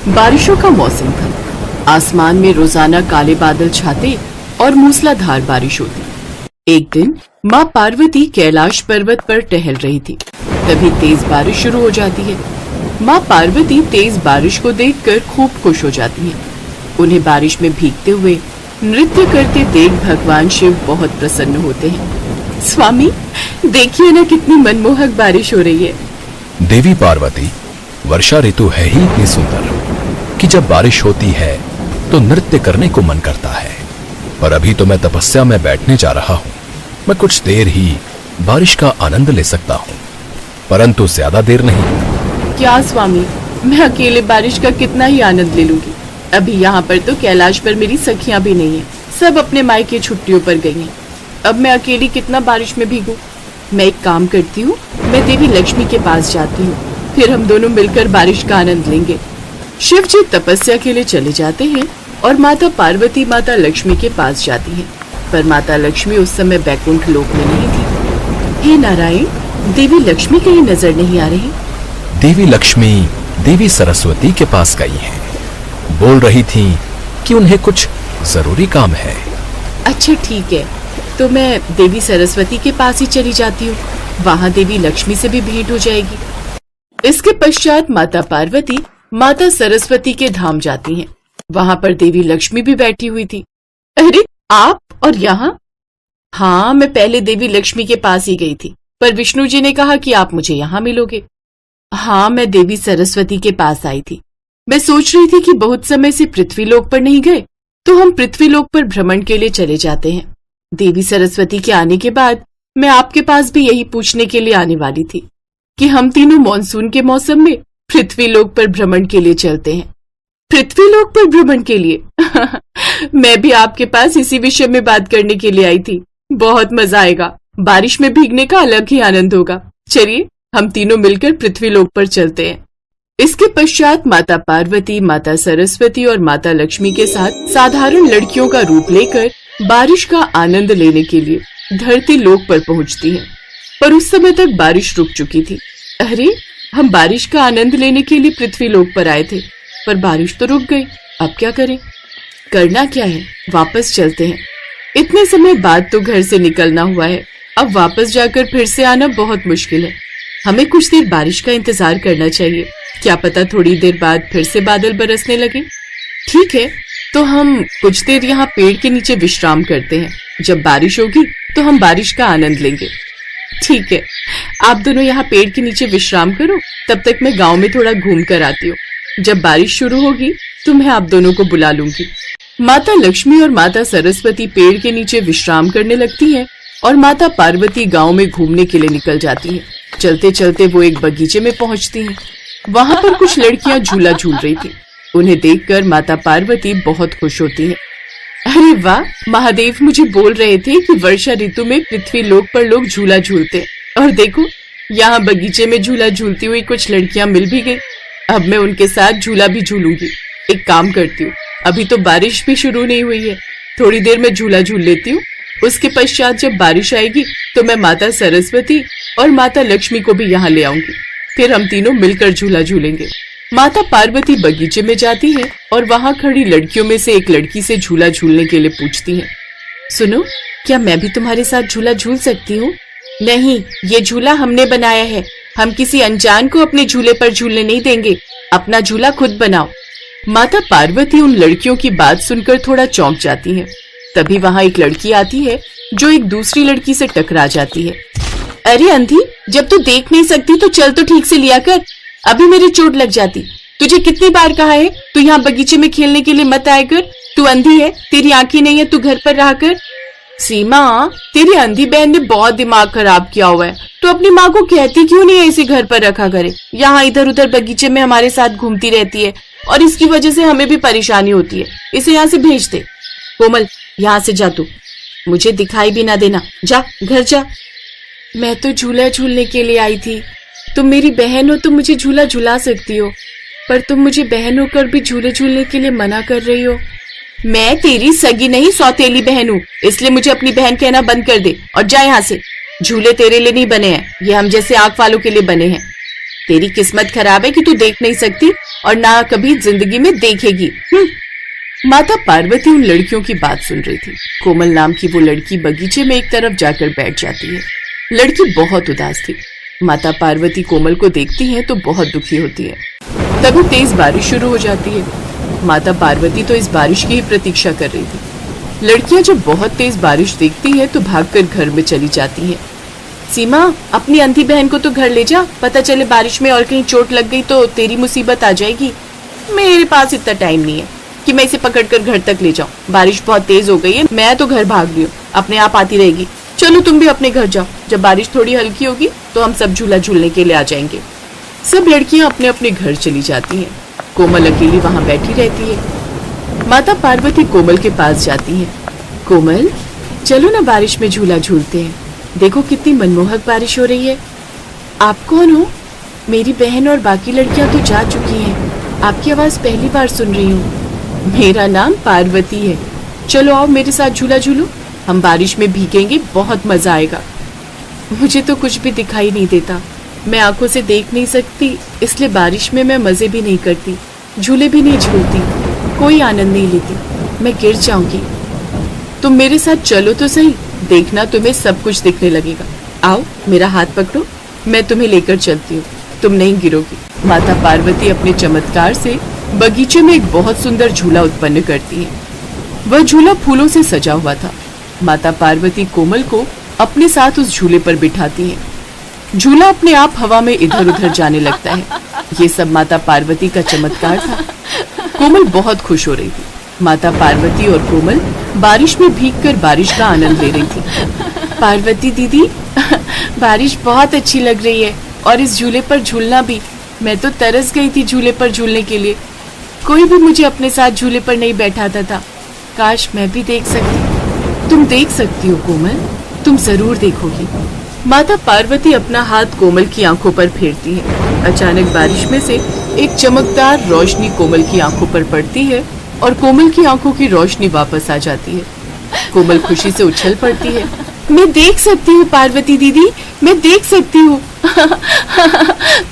बारिशों का मौसम था। आसमान में रोजाना काले बादल छाते और मूसलाधार बारिश होती। एक दिन माँ पार्वती कैलाश पर्वत पर टहल रही थी। तभी तेज बारिश शुरू हो जाती है। माँ पार्वती तेज बारिश को देखकर खूब खुश हो जाती हैं। उन्हें बारिश में भीगते हुए नृत्य करते देख भगवान शिव बहुत प्रसन्न होते हैं। स्वामी, देखिए ना कितनी मनमोहक बारिश हो रही है। देवी पार्वती, वर्षा ऋतु है ही इतनी सुंदर कि जब बारिश होती है तो नृत्य करने को मन करता है। पर अभी तो मैं तपस्या में बैठने जा रहा हूँ। मैं कुछ देर ही बारिश का आनंद ले सकता हूँ, परंतु ज्यादा देर नहीं। क्या स्वामी, मैं अकेले बारिश का कितना ही आनंद ले लूंगी। अभी यहाँ पर तो कैलाश पर मेरी सखियां भी नहीं है, सब अपने मायके छुट्टियों पर गई हैं। अब मैं अकेली कितना बारिश में भीगूं। मैं एक काम करती हूँ, मैं देवी लक्ष्मी के पास जाती हूँ, फिर हम दोनों मिलकर बारिश का आनंद लेंगे। शिव जी तपस्या के लिए चले जाते हैं और माता पार्वती माता लक्ष्मी के पास जाती हैं। पर माता लक्ष्मी उस समय बैकुंठ लोक में नहीं थी। हे नारायण, देवी लक्ष्मी कहीं नजर नहीं आ रही। देवी लक्ष्मी देवी सरस्वती के पास गई हैं। बोल रही थीं कि उन्हें कुछ जरूरी काम है। अच्छा ठीक है, तो मैं देवी सरस्वती के पास ही चली जाती हूँ। वहाँ देवी लक्ष्मी से भी भेंट हो जाएगी। इसके पश्चात माता पार्वती माता सरस्वती के धाम जाती हैं। वहाँ पर देवी लक्ष्मी भी बैठी हुई थी। अरे आप और यहाँ? हाँ, मैं पहले देवी लक्ष्मी के पास ही गई थी, पर विष्णु जी ने कहा कि आप मुझे यहाँ मिलोगे। हाँ, मैं देवी सरस्वती के पास आई थी। मैं सोच रही थी कि बहुत समय से पृथ्वीलोक पर नहीं गए, तो हम पृथ्वीलोक पर भ्रमण के लिए चले जाते हैं। देवी सरस्वती के आने के बाद मैं आपके पास भी यही पूछने के लिए आने वाली थी कि हम तीनों मॉनसून के मौसम में पृथ्वीलोक पर भ्रमण के लिए चलते हैं। पृथ्वीलोक पर भ्रमण के लिए? मैं भी आपके पास इसी विषय में बात करने के लिए आई थी। बहुत मजा आएगा, बारिश में भीगने का अलग ही आनंद होगा। चलिए हम तीनों मिलकर पृथ्वीलोक पर चलते हैं। इसके पश्चात माता पार्वती, माता सरस्वती और माता लक्ष्मी के साथ साधारण लड़कियों का रूप लेकर बारिश का आनंद लेने के लिए धरती लोक पर पहुंचती हैं। पर उस समय तक बारिश रुक चुकी थी। अरे, हम बारिश का आनंद लेने के लिए पृथ्वीलोक पर आए थे, पर बारिश तो रुक गई। अब क्या करें? करना क्या है? वापस चलते हैं। इतने समय बाद तो घर से निकलना हुआ है, अब वापस जाकर फिर से आना बहुत मुश्किल है। हमें कुछ देर बारिश का इंतजार करना चाहिए, क्या पता थोड़ी देर बाद फिर से बादल बरसने लगे। ठीक है, तो हम कुछ देर यहाँ पेड़ के नीचे विश्राम करते हैं। जब बारिश होगी तो हम बारिश का आनंद लेंगे। ठीक है, आप दोनों यहाँ पेड़ के नीचे विश्राम करो, तब तक मैं गांव में थोड़ा घूम कर आती हूँ। जब बारिश शुरू होगी तो मैं आप दोनों को बुला लूंगी। माता लक्ष्मी और माता सरस्वती पेड़ के नीचे विश्राम करने लगती हैं और माता पार्वती गांव में घूमने के लिए निकल जाती हैं। चलते चलते वो एक बगीचे में पहुंचती हैं। वहां पर कुछ लड़कियां झूला झूल रही थी। उन्हें देखकर माता पार्वती बहुत खुश होती हैं। अरे वाह, महादेव मुझे बोल रहे थे कि वर्षा ऋतु में पृथ्वी लोक पर लोग झूला झूलते, और देखो यहाँ बगीचे में झूला झूलती हुई कुछ लड़कियां मिल भी गई। अब मैं उनके साथ झूला भी झूलूंगी। एक काम करती हूँ, अभी तो बारिश भी शुरू नहीं हुई है, थोड़ी देर में झूला झूल लेती हूँ। उसके पश्चात जब बारिश आएगी तो मैं माता सरस्वती और माता लक्ष्मी को भी यहाँ ले आऊंगी, फिर हम तीनों मिलकर झूला झूलेंगे। माता पार्वती बगीचे में जाती है और वहाँ खड़ी लड़कियों में से एक लड़की से झूला झूलने के लिए पूछती है। सुनो, क्या मैं भी तुम्हारे साथ झूला झूल सकती हूँ? नहीं, ये झूला हमने बनाया है, हम किसी अनजान को अपने झूले पर झूलने नहीं देंगे। अपना झूला खुद बनाओ। माता पार्वती उन लड़कियों की बात सुनकर थोड़ा चौंक जाती है। तभी वहाँ एक लड़की आती है जो एक दूसरी लड़की से टकरा जाती है। अरे अंधी, जब तू देख नहीं सकती तो चल तो ठीक से लिया कर, अभी मेरी चोट लग जाती। तुझे कितनी बार कहा है तू यहाँ बगीचे में खेलने के लिए मत आया कर। तू अंधी है, तेरी आंखें नहीं है, तू घर पर रहा कर। सीमा, तेरी अंधी बहन ने बहुत दिमाग खराब किया हुआ है, तो अपनी माँ को कहती क्यों नहीं है इसे घर पर रखा करे। यहाँ इधर उधर बगीचे में हमारे साथ घूमती रहती है और इसकी वजह से हमें भी परेशानी होती है। इसे यहाँ से भेज दे। कोमल, यहाँ से जा, तू मुझे दिखाई भी ना देना, जा घर जा। मैं तो झूला झूलने के लिए आई थी, तुम मेरी बहन हो तो मुझे झूला झुला सकती हो, पर तुम मुझे बहन होकर भी झूले झूलने के लिए मना कर रही हो। मैं तेरी सगी नहीं सौतेली बहन हूँ, इसलिए मुझे अपनी बहन कहना बंद कर दे और जा यहाँ से। झूले तेरे लिए नहीं बने हैं, ये हम जैसे आंख वालों के लिए बने हैं। तेरी किस्मत खराब है कि तू देख नहीं सकती, और ना कभी जिंदगी में देखेगी। माता पार्वती उन लड़कियों की बात सुन रही थी। कोमल नाम की वो लड़की बगीचे में एक तरफ जाकर बैठ जाती है। लड़की बहुत उदास थी। माता पार्वती कोमल को देखती हैं तो बहुत दुखी होती है। तभी तेज बारिश शुरू हो जाती है। माता पार्वती तो इस बारिश की ही प्रतीक्षा कर रही थी। लड़कियां जब बहुत तेज बारिश देखती हैं तो भागकर घर में चली जाती हैं। सीमा, अपनी अंधी बहन को तो घर ले जा, पता चले बारिश में और कहीं चोट लग गई तो तेरी मुसीबत आ जाएगी। मेरे पास इतना टाइम नहीं है कि मैं इसे पकड़कर घर तक ले जाऊं। बारिश बहुत तेज हो गई है, मैं तो घर भाग रही हूँ, अपने आप आती रहेगी। चलो तुम भी अपने घर जाओ, जब बारिश थोड़ी हल्की होगी तो हम सब झूला झूलने के लिए आ जाएंगे। सब लड़कियां अपने अपने घर चली जाती हैं। कोमल अकेली वहां बैठी रहती है। माता पार्वती कोमल के पास जाती है। कोमल, चलो ना बारिश में झूला झूलते हैं, देखो कितनी मनमोहक बारिश हो रही है। आप कौन हो? मेरी बहन और बाकी लड़कियां तो जा चुकी हैं, आपकी आवाज पहली बार सुन रही हूँ। मेरा नाम पार्वती है। चलो आओ मेरे साथ झूला झूलो, हम बारिश में भीगेंगे, बहुत मजा आएगा। मुझे तो कुछ भी दिखाई नहीं देता, मैं आंखों से देख नहीं सकती, इसलिए बारिश में मैं मजे भी नहीं करती, झूले भी नहीं झूलती, कोई आनंद नहीं लेती, मैं गिर जाऊंगी। तुम मेरे साथ चलो तो सही, देखना तुम्हें सब कुछ दिखने लगेगा। आओ मेरा हाथ पकड़ो, मैं तुम्हें लेकर चलती हूँ, तुम नहीं गिरोगी। माता पार्वती अपने चमत्कार से बगीचे में एक बहुत सुंदर झूला उत्पन्न करती है। वह झूला फूलों से सजा हुआ था। माता पार्वती कोमल को अपने साथ उस झूले पर बिठाती है। झूला अपने आप हवा में इधर उधर जाने लगता है। ये सब माता पार्वती का चमत्कार था। कोमल बहुत खुश हो रही थी। माता पार्वती और कोमल बारिश में भीगकर बारिश का आनंद ले रही थी। पार्वती दीदी, बारिश बहुत अच्छी लग रही है और इस झूले पर झूलना भी। मैं तो तरस गई थी झूले पर झूलने के लिए, कोई भी मुझे अपने साथ झूले पर नहीं बैठाता था। काश मैं भी देख सकती। तुम देख सकती हो कोमल, तुम जरूर देखोगी। माता पार्वती अपना हाथ कोमल की आंखों पर फेरती है। अचानक बारिश में से एक चमकदार रोशनी कोमल की आंखों पर पड़ती है और कोमल की आंखों की रोशनी वापस आ जाती है। कोमल खुशी से उछल पड़ती है। मैं देख सकती हूँ पार्वती दीदी, मैं देख सकती हूँ।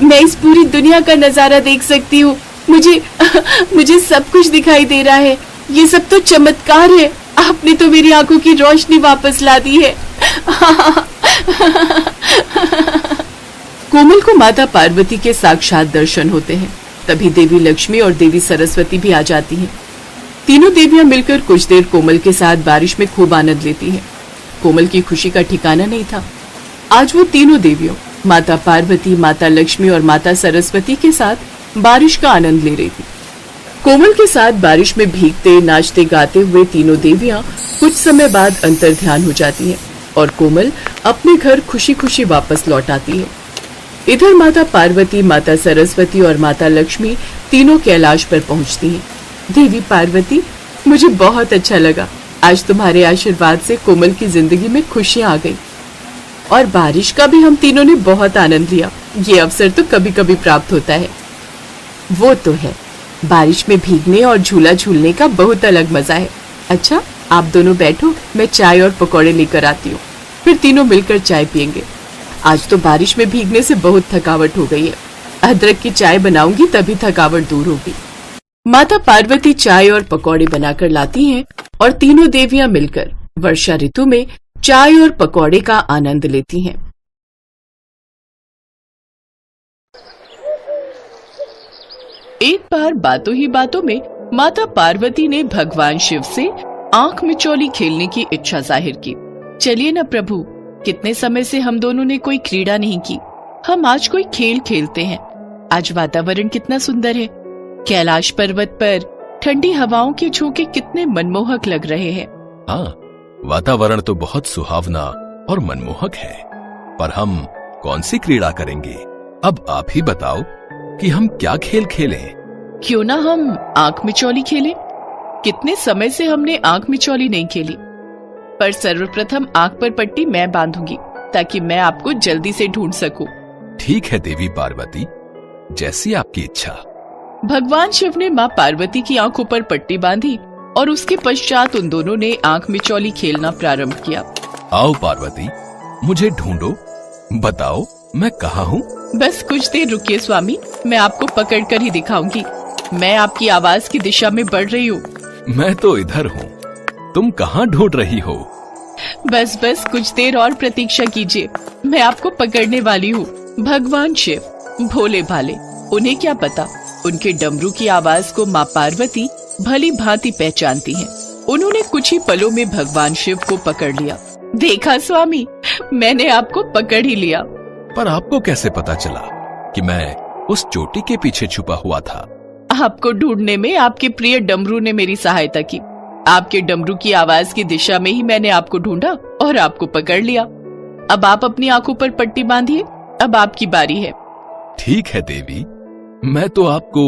मैं इस पूरी दुनिया का नजारा देख सकती हूँ। मुझे सब कुछ दिखाई दे रहा है। ये सब तो चमत्कार है। आपने तो मेरी आंखों की रोशनी वापस ला दी है। कोमल को माता पार्वती के साक्षात दर्शन होते हैं। तभी देवी लक्ष्मी और देवी सरस्वती भी आ जाती हैं। तीनों देवियां मिलकर कुछ देर कोमल के साथ बारिश में खूब आनंद लेती हैं। कोमल की खुशी का ठिकाना नहीं था। आज वो तीनों देवियों, माता पार्वती, माता लक्ष्मी और माता सरस्वती के साथ बारिश का आनंद ले रही थी। कोमल के साथ बारिश में भीगते, नाचते, गाते हुए तीनों देवियां कुछ समय बाद अंतर्ध्यान हो जाती हैं और कोमल अपने घर खुशी खुशी वापस लौट आती है। इधर माता पार्वती, माता सरस्वती और माता लक्ष्मी तीनों कैलाश पर पहुंचती हैं। देवी पार्वती, मुझे बहुत अच्छा लगा। आज तुम्हारे आशीर्वाद से कोमल की जिंदगी में खुशियां आ गई और बारिश का भी हम तीनों ने बहुत आनंद लिया। ये अवसर तो कभी कभी प्राप्त होता है। वो तो है, बारिश में भीगने और झूला झूलने का बहुत अलग मजा है। अच्छा, आप दोनों बैठो, मैं चाय और पकौड़े लेकर आती हूँ, फिर तीनों मिलकर चाय पियेंगे। आज तो बारिश में भीगने से बहुत थकावट हो गई है। अदरक की चाय बनाऊंगी तभी थकावट दूर होगी। माता पार्वती चाय और पकौड़े बनाकर लाती हैं और तीनों देवियां मिलकर वर्षा ऋतु में चाय और पकौड़े का आनंद लेती हैं। एक बार बातों ही बातों में माता पार्वती ने भगवान शिव से आंख मिचौली खेलने की इच्छा जाहिर की। चलिए ना प्रभु, कितने समय से हम दोनों ने कोई क्रीड़ा नहीं की, हम आज कोई खेल खेलते हैं। आज वातावरण कितना सुंदर है। कैलाश पर्वत पर ठंडी हवाओं के झोंके कितने मनमोहक लग रहे हैं। हाँ, वातावरण तो बहुत सुहावना और मनमोहक है, पर हम कौन सी क्रीड़ा करेंगे? अब आप ही बताओ कि हम क्या खेल खेलें? क्यों ना हम आंख मिचौली खेलें? कितने समय से हमने आंख मिचौली नहीं खेली। पर सर्वप्रथम आंख पर पट्टी मैं बांधूंगी ताकि मैं आपको जल्दी से ढूंढ सकूं। ठीक है देवी पार्वती, जैसी आपकी इच्छा। भगवान शिव ने माँ पार्वती की आंखों पर पट्टी बांधी और उसके पश्चात उन दोनों ने आंख मिचौली खेलना प्रारंभ किया। आओ पार्वती, मुझे ढूंढो, बताओ मैं कहाँ हूँ। बस कुछ देर रुकिए स्वामी, मैं आपको पकड़कर ही दिखाऊंगी। मैं आपकी आवाज की दिशा में बढ़ रही हूँ। मैं तो इधर हूँ, तुम कहाँ ढूंढ रही हो? बस बस कुछ देर और प्रतीक्षा कीजिए, मैं आपको पकड़ने वाली हूँ। भगवान शिव भोले भाले, उन्हें क्या पता, उनके डमरू की आवाज को माँ पार्वती भली भांति पहचानती हैं। उन्होंने कुछ ही पलों में भगवान शिव को पकड़ लिया। देखा स्वामी, मैंने आपको पकड़ ही लिया। पर आपको कैसे पता चला कि मैं उस चोटी के पीछे छुपा हुआ था? आपको ढूंढने में आपके प्रिय डमरू ने मेरी सहायता की। आपके डमरू की आवाज की दिशा में ही मैंने आपको ढूंढा और आपको पकड़ लिया। अब आप अपनी आंखों पर पट्टी बांधिए, अब आपकी बारी है। ठीक है देवी, मैं तो आपको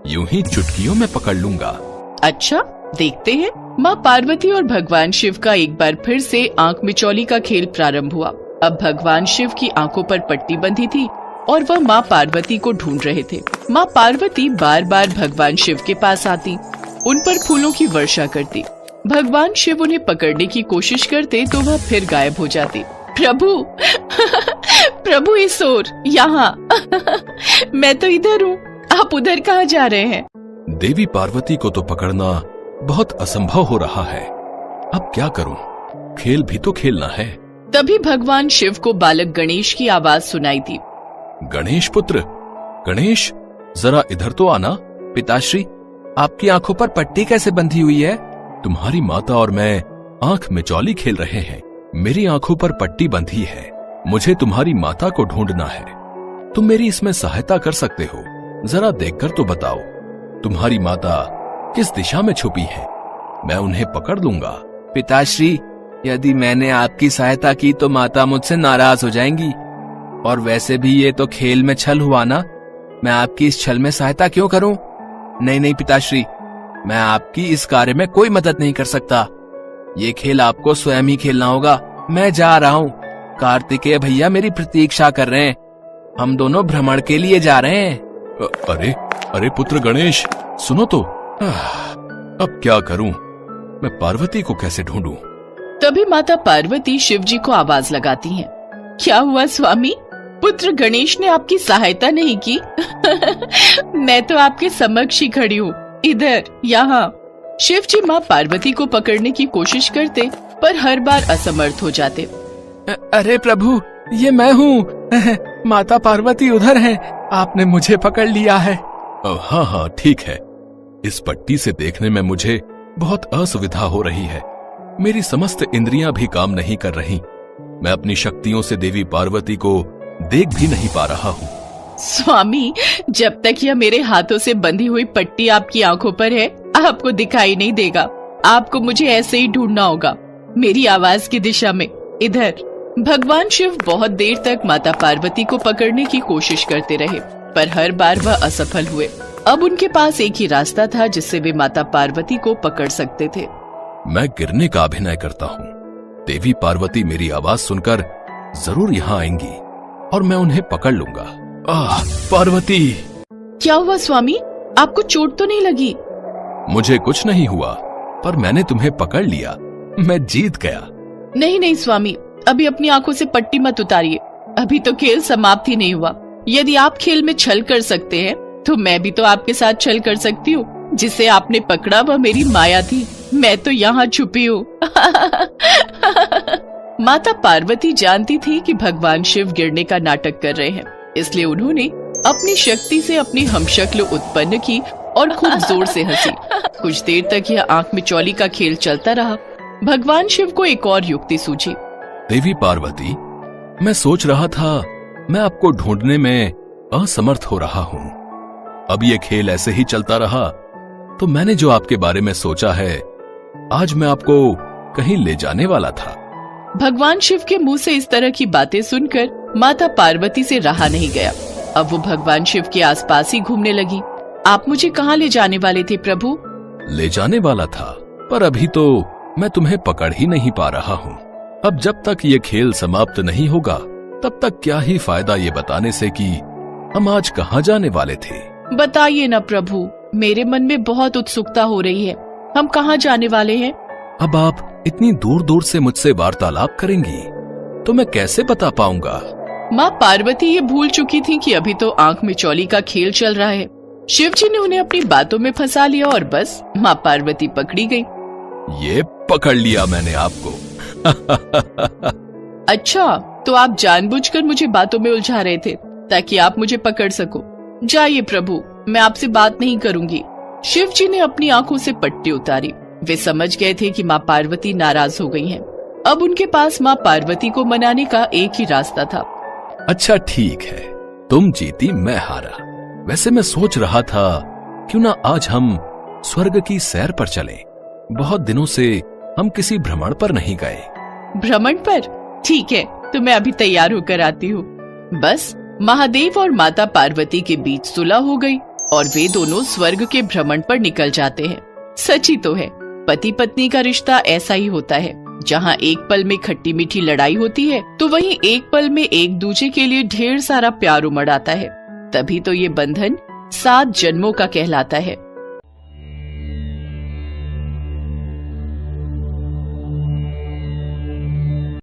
यूं ही चुटकियों में पकड़ लूंगा। अच्छा, देखते हैं। माँ पार्वती और भगवान शिव का एक बार फिर से आंख मिचौली का खेल प्रारंभ हुआ। अब भगवान शिव की आंखों पर पट्टी बंधी थी और वह माँ पार्वती को ढूंढ रहे थे। माँ पार्वती बार बार भगवान शिव के पास आती, उन पर फूलों की वर्षा करती। भगवान शिव उन्हें पकड़ने की कोशिश करते तो वह फिर गायब हो जाती। प्रभु प्रभु इस ओर, यहाँ मैं तो इधर हूँ, आप उधर कहाँ जा रहे हैं? देवी पार्वती को तो पकड़ना बहुत असंभव हो रहा है। अब क्या करूं? खेल भी तो खेलना है। तभी भगवान शिव को बालक गणेश की आवाज सुनाई दी। गणेश पुत्र, गणेश, जरा इधर तो आना। पिताश्री, आपकी आंखों पर पट्टी कैसे बंधी हुई है? तुम्हारी माता और मैं आंख मिचौली खेल रहे हैं। मेरी आंखों पर पट्टी बंधी है। मुझे तुम्हारी माता को ढूंढना है। तुम मेरी इसमें सहायता कर सकते हो। जरा देखकर तो बताओ, तुम्हारी माता किस दिशा में छुपी है? मैं उन्हें पकड़ लूंगा। पिताश्री, यदि मैंने आपकी सहायता की तो माता मुझसे नाराज हो जाएंगी, और वैसे भी ये तो खेल में छल हुआ ना। मैं आपकी इस छल में सहायता क्यों करूं? नहीं नहीं पिताश्री, मैं आपकी इस कार्य में कोई मदद नहीं कर सकता। ये खेल आपको स्वयं ही खेलना होगा। मैं जा रहा हूँ। कार्तिकेय भैया मेरी प्रतीक्षा कर रहे हैं। हम दोनों भ्रमण के लिए जा रहे हैं। अरे अरे पुत्र गणेश, सुनो तो। अब क्या करूं? मैं पार्वती को कैसे ढूंढूं? तभी माता पार्वती शिव जी को आवाज लगाती हैं। क्या हुआ स्वामी, पुत्र गणेश ने आपकी सहायता नहीं की? मैं तो आपके समक्ष ही खड़ी हूँ, इधर, यहाँ। शिव जी माँ पार्वती को पकड़ने की कोशिश करते पर हर बार असमर्थ हो जाते। अरे प्रभु, ये मैं हूँ। माता पार्वती उधर हैं। आपने मुझे पकड़ लिया है। हाँ हाँ ठीक है। इस पट्टी से देखने में मुझे बहुत असुविधा हो रही है। मेरी समस्त इंद्रियां भी काम नहीं कर रही। मैं अपनी शक्तियों से देवी पार्वती को देख भी नहीं पा रहा हूँ। स्वामी, जब तक यह मेरे हाथों से बंधी हुई पट्टी आपकी आंखों पर है, आपको दिखाई नहीं देगा। आपको मुझे ऐसे ही ढूंढना होगा, मेरी आवाज की दिशा में, इधर। भगवान शिव बहुत देर तक माता पार्वती को पकड़ने की कोशिश करते रहे, पर हर बार वह असफल हुए। अब उनके पास एक ही रास्ता था जिससे वे माता पार्वती को पकड़ सकते थे। मैं गिरने का अभिनय करता हूँ। देवी पार्वती मेरी आवाज सुनकर जरूर यहाँ आएंगी और मैं उन्हें पकड़ लूंगा। पार्वती! क्या हुआ स्वामी, आपको चोट तो नहीं लगी? मुझे कुछ नहीं हुआ, पर मैंने तुम्हें पकड़ लिया। मैं जीत गया। नहीं नहीं स्वामी, अभी अपनी आंखों से पट्टी मत उतारिए। अभी तो खेल समाप्त ही नहीं हुआ। यदि आप खेल में छल कर सकते हैं तो मैं भी तो आपके साथ छल कर सकती हूँ। जिसे आपने पकड़ा वह मेरी माया थी, मैं तो यहाँ छुपी हूँ। माता पार्वती जानती थी कि भगवान शिव गिरने का नाटक कर रहे हैं, इसलिए उन्होंने अपनी शक्ति से अपनी हमशक्ल उत्पन्न की और खूब जोर से हंसी। कुछ देर तक यह आंख मिचौली का खेल चलता रहा। भगवान शिव को एक और युक्ति सूझी। देवी पार्वती, मैं सोच रहा था मैं आपको ढूंढने में असमर्थ हो रहा हूँ। अब ये खेल ऐसे ही चलता रहा तो मैंने जो आपके बारे में सोचा है, आज मैं आपको कहीं ले जाने वाला था। भगवान शिव के मुंह से इस तरह की बातें सुनकर माता पार्वती से रहा नहीं गया। अब वो भगवान शिव के आसपास ही घूमने लगी। आप मुझे कहाँ ले जाने वाले थे प्रभु? ले जाने वाला था, पर अभी तो मैं तुम्हें पकड़ ही नहीं पा रहा हूँ। अब जब तक ये खेल समाप्त नहीं होगा तब तक क्या ही फायदा ये बताने से कि हम आज कहाँ जाने वाले थे। बताइए ना प्रभु, मेरे मन में बहुत उत्सुकता हो रही है। हम कहाँ जाने वाले हैं? अब आप इतनी दूर दूर से मुझसे वार्तालाप करेंगी तो मैं कैसे बता पाऊंगा? माँ पार्वती ये भूल चुकी थी कि अभी तो आंख मिचौली का खेल चल रहा है। शिव जी ने उन्हें अपनी बातों में फंसा लिया और बस माँ पार्वती पकड़ी गई। ये पकड़ लिया मैंने आपको। अच्छा, तो आप जानबूझकर मुझे बातों में उलझा रहे थे ताकि आप मुझे पकड़ सको। जाइए प्रभु, मैं आपसे बात नहीं करूंगी। शिव जी ने अपनी आंखों से पट्टी उतारी। वे समझ गए थे कि माँ पार्वती नाराज हो गई हैं। अब उनके पास माँ पार्वती को मनाने का एक ही रास्ता था। अच्छा ठीक है, तुम जीती मैं हारा। वैसे मैं सोच रहा था क्यों ना आज हम स्वर्ग की सैर पर चलें। बहुत दिनों से हम किसी भ्रमण पर नहीं गए। भ्रमण पर? ठीक है, तो मैं अभी तैयार होकर आती हूँ। बस महादेव और माता पार्वती के बीच सुलह हो गई और वे दोनों स्वर्ग के भ्रमण पर निकल जाते हैं। सच ही तो है, पति पत्नी का रिश्ता ऐसा ही होता है। जहाँ एक पल में खट्टी मीठी लड़ाई होती है तो वहीं एक पल में एक दूसरे के लिए ढेर सारा प्यार उमड़ आता है। तभी तो ये बंधन 7 जन्मों का कहलाता है।